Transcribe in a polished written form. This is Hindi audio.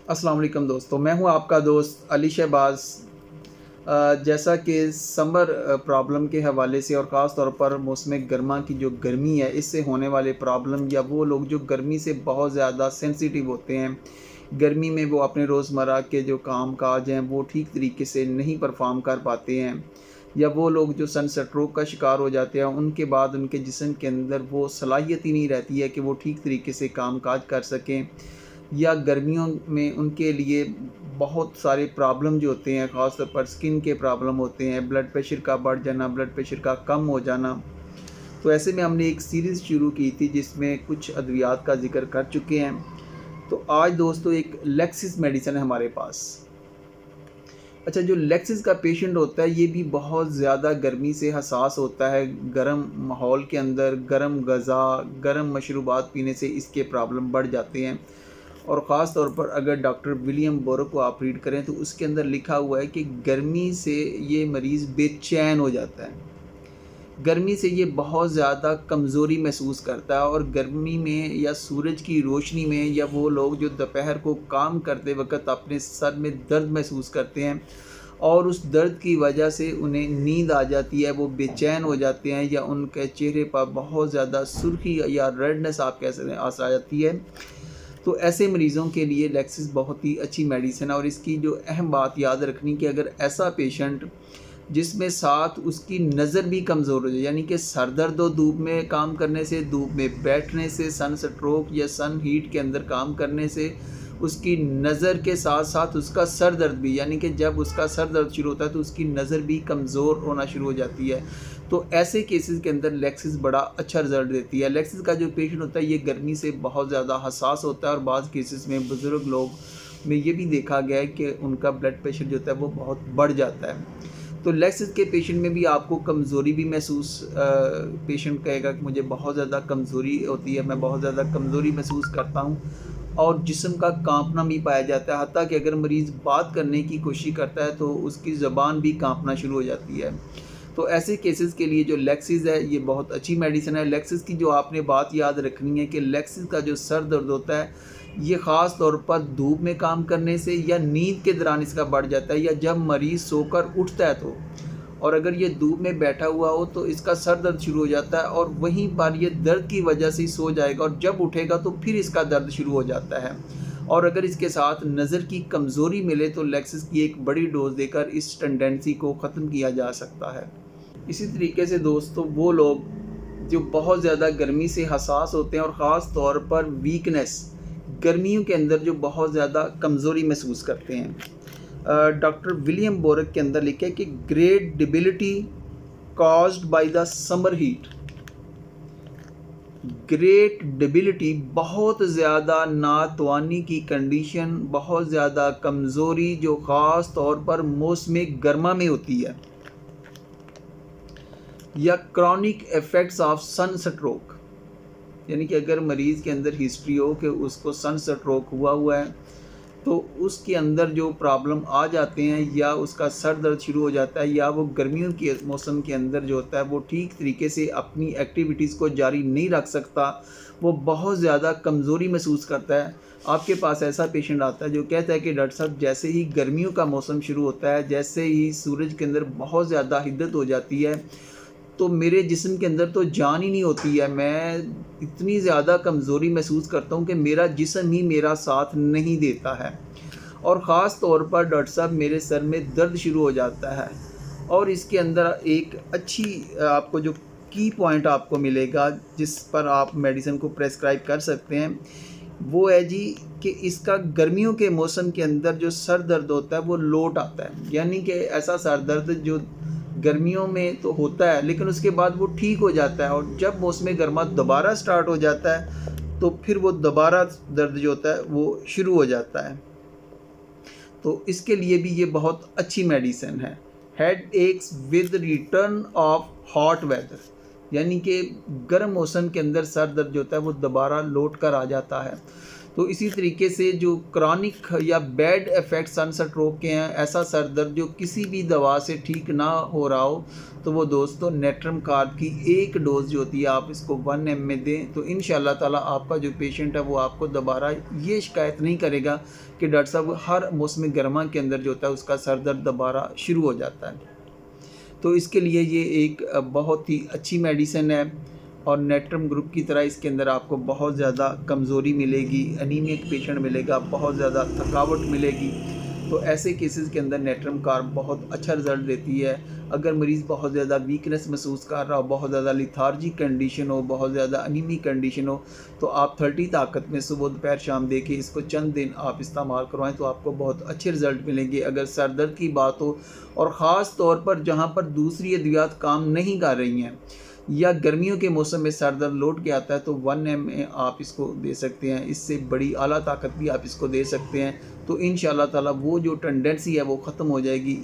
अस्सलाम वालेकुम दोस्तों, मैं हूं आपका दोस्त अली शहबाज। जैसा कि समर प्रॉब्लम के हवाले से और ख़ास तौर पर मौसम गर्मा की जो गर्मी है इससे होने वाले प्रॉब्लम, या वो लोग जो गर्मी से बहुत ज़्यादा सेंसिटिव होते हैं, गर्मी में वो अपने रोज़मर्रा के जो काम काज हैं वो ठीक तरीके से नहीं परफॉर्म कर पाते हैं, या वो लोग जो सन स्ट्रोक का शिकार हो जाते हैं, उनके बाद उनके जिस्म के अंदर वो सलाहियत ही नहीं रहती है कि वो ठीक तरीके से काम काज कर सकें, या गर्मियों में उनके लिए बहुत सारे प्रॉब्लम जो होते हैं, ख़ास तौर पर स्किन के प्रॉब्लम होते हैं, ब्लड प्रेशर का बढ़ जाना, ब्लड प्रेशर का कम हो जाना। तो ऐसे में हमने एक सीरीज़ शुरू की थी जिसमें कुछ अद्वियात का ज़िक्र कर चुके हैं। तो आज दोस्तों एक लेक्सिस मेडिसिन है हमारे पास। अच्छा, जो लेक्सिस का पेशेंट होता है ये भी बहुत ज़्यादा गर्मी से हसास होता है। गर्म माहौल के अंदर गर्म ग़ज़ा, गर्म मशरूबात पीने से इसके प्रॉब्लम बढ़ जाते हैं। और ख़ास तौर पर अगर डॉक्टर विलियम बोरो को आप रीड करें तो उसके अंदर लिखा हुआ है कि गर्मी से ये मरीज़ बेचैन हो जाता है, गर्मी से ये बहुत ज़्यादा कमज़ोरी महसूस करता है, और गर्मी में या सूरज की रोशनी में, या वो लोग जो दोपहर को काम करते वक्त अपने सर में दर्द महसूस करते हैं और उस दर्द की वजह से उन्हें नींद आ जाती है, वो बेचैन हो जाते हैं, या उनके चेहरे पर बहुत ज़्यादा सुर्खी या रेडनेस आप कह सकते हैं आ जाती है। तो ऐसे मरीज़ों के लिए लेक्सिस बहुत ही अच्छी मेडिसिन है। और इसकी जो अहम बात याद रखनी कि अगर ऐसा पेशेंट जिसमें साथ उसकी नज़र भी कमज़ोर हो जाए, यानी कि सर दर्द हो धूप में काम करने से, धूप में बैठने से, सन स्ट्रोक या सन हीट के अंदर काम करने से उसकी नज़र के साथ साथ उसका सर दर्द भी, यानी कि जब उसका सर दर्द शुरू होता है तो उसकी नज़र भी कमज़ोर होना शुरू हो जाती है। तो ऐसे केसेस के अंदर लेक्सिस बड़ा अच्छा रिज़ल्ट देती है। लेक्सिस का जो पेशेंट होता है ये गर्मी से बहुत ज़्यादा हसास होता है, और बाज़ केसेस में बुज़ुर्ग लोग में ये भी देखा गया है कि उनका ब्लड प्रेशर जो होता है वो बहुत बढ़ जाता है। तो लेक्सिस के पेशेंट में भी आपको कमज़ोरी भी महसूस, पेशेंट कहेगा कि मुझे बहुत ज़्यादा कमज़ोरी होती है, मैं बहुत ज़्यादा कमज़ोरी महसूस करता हूँ, और जिस्म का कांपना भी पाया जाता है। हत्ता कि अगर मरीज़ बात करने की कोशिश करता है तो उसकी ज़बान भी कांपना शुरू हो जाती है। तो ऐसे केसेस के लिए जो लेक्सिस है ये बहुत अच्छी मेडिसिन है। लेक्सिस की जो आपने बात याद रखनी है कि लेक्सिस का जो सर दर्द होता है ये ख़ास तौर पर धूप में काम करने से या नींद के दौरान इसका बढ़ जाता है, या जब मरीज़ सोकर उठता है तो, और अगर ये धूप में बैठा हुआ हो तो इसका सर दर्द शुरू हो जाता है, और वहीं पर ये दर्द की वजह से सो जाएगा, और जब उठेगा तो फिर इसका दर्द शुरू हो जाता है। और अगर इसके साथ नज़र की कमज़ोरी मिले तो लेक्सिस की एक बड़ी डोज देकर इस टेंडेंसी को ख़त्म किया जा सकता है। इसी तरीके से दोस्तों वो लोग जो बहुत ज़्यादा गर्मी से हसास होते हैं और ख़ास तौर पर वीकनेस, गर्मियों के अंदर जो बहुत ज़्यादा कमज़ोरी महसूस करते हैं, डॉक्टर विलियम बोरक के अंदर लिखा है कि great debility caused by the summer heat. Great debility बहुत ज़्यादा नातवानी की कंडीशन, बहुत ज़्यादा कमज़ोरी जो ख़ास तौर पर मौसम गर्मा में होती है, या chronic effects of sunstroke, यानी कि अगर मरीज़ के अंदर हिस्ट्री हो कि उसको सन स्ट्रोक हुआ है तो उसके अंदर जो प्रॉब्लम आ जाते हैं, या उसका सर दर्द शुरू हो जाता है, या वो गर्मियों के मौसम के अंदर जो होता है वो ठीक तरीके से अपनी एक्टिविटीज़ को जारी नहीं रख सकता, वो बहुत ज़्यादा कमज़ोरी महसूस करता है। आपके पास ऐसा पेशेंट आता है जो कहता है कि डॉक्टर साहब जैसे ही गर्मियों का मौसम शुरू होता है, जैसे ही सूरज के अंदर बहुत ज़्यादा हिद्दत हो जाती है तो मेरे जिस्म के अंदर तो जान ही नहीं होती है, मैं इतनी ज़्यादा कमज़ोरी महसूस करता हूँ कि मेरा जिस्म ही मेरा साथ नहीं देता है, और ख़ास तौर पर डॉक्टर साहब मेरे सर में दर्द शुरू हो जाता है। और इसके अंदर एक अच्छी आपको जो की पॉइंट आपको मिलेगा जिस पर आप मेडिसिन को प्रेस्क्राइब कर सकते हैं, वो है जी कि इसका गर्मियों के मौसम के अंदर जो सर दर्द होता है वो लौट आता है, यानी कि ऐसा सर दर्द जो गर्मियों में तो होता है लेकिन उसके बाद वो ठीक हो जाता है, और जब मौसम गर्मा दोबारा स्टार्ट हो जाता है तो फिर वो दोबारा दर्द जो होता है वो शुरू हो जाता है। तो इसके लिए भी ये बहुत अच्छी मेडिसिन है। Headache with return of hot weather, यानी कि गर्म मौसम के अंदर सर दर्द जो होता है वो दोबारा लौट कर आ जाता है। तो इसी तरीके से जो क्रॉनिक या बैड इफ़ेक्ट सनस्ट्रोक के हैं, ऐसा सर दर्द जो किसी भी दवा से ठीक ना हो रहा हो, तो वो दोस्तों नेट्रम कार्ब की एक डोज़ जो होती है आप इसको 1 ml में दें, तो इंशाल्लाह ताला आपका जो पेशेंट है वो आपको दोबारा ये शिकायत नहीं करेगा कि डॉक्टर साहब हर मौसम गर्मा के अंदर जो होता है उसका सर दर्द दोबारा शुरू हो जाता है। तो इसके लिए ये एक बहुत ही अच्छी मेडिसिन है और नेट्रम ग्रुप की तरह इसके अंदर आपको बहुत ज़्यादा कमज़ोरी मिलेगी, एनीमिक पेशेंट मिलेगा, बहुत ज़्यादा थकावट मिलेगी। तो ऐसे केसेस के अंदर नेट्रम कार्ब बहुत अच्छा रिज़ल्ट देती है। अगर मरीज़ बहुत ज़्यादा वीकनेस महसूस कर रहा हो, बहुत ज़्यादा लिथार्जिक कंडीशन हो, बहुत ज़्यादा अनीमिक कंडीशन हो, तो आप 30 ताकत में सुबह दोपहर शाम दे के इसको चंद दिन आप इस्तेमाल करवाएं तो आपको बहुत अच्छे रिज़ल्ट मिलेंगे। अगर सर दर्द की बात हो और ख़ास तौर पर जहाँ पर दूसरी अद्वियात काम नहीं कर रही हैं या गर्मियों के मौसम में सर दर्द लौट के आता है, तो 1 ml में आप इसको दे सकते हैं। इससे बड़ी आला ताकत भी आप इसको दे सकते हैं। तो इंशाअल्लाह ताला वो जो टेंडेंसी है वो ख़त्म हो जाएगी।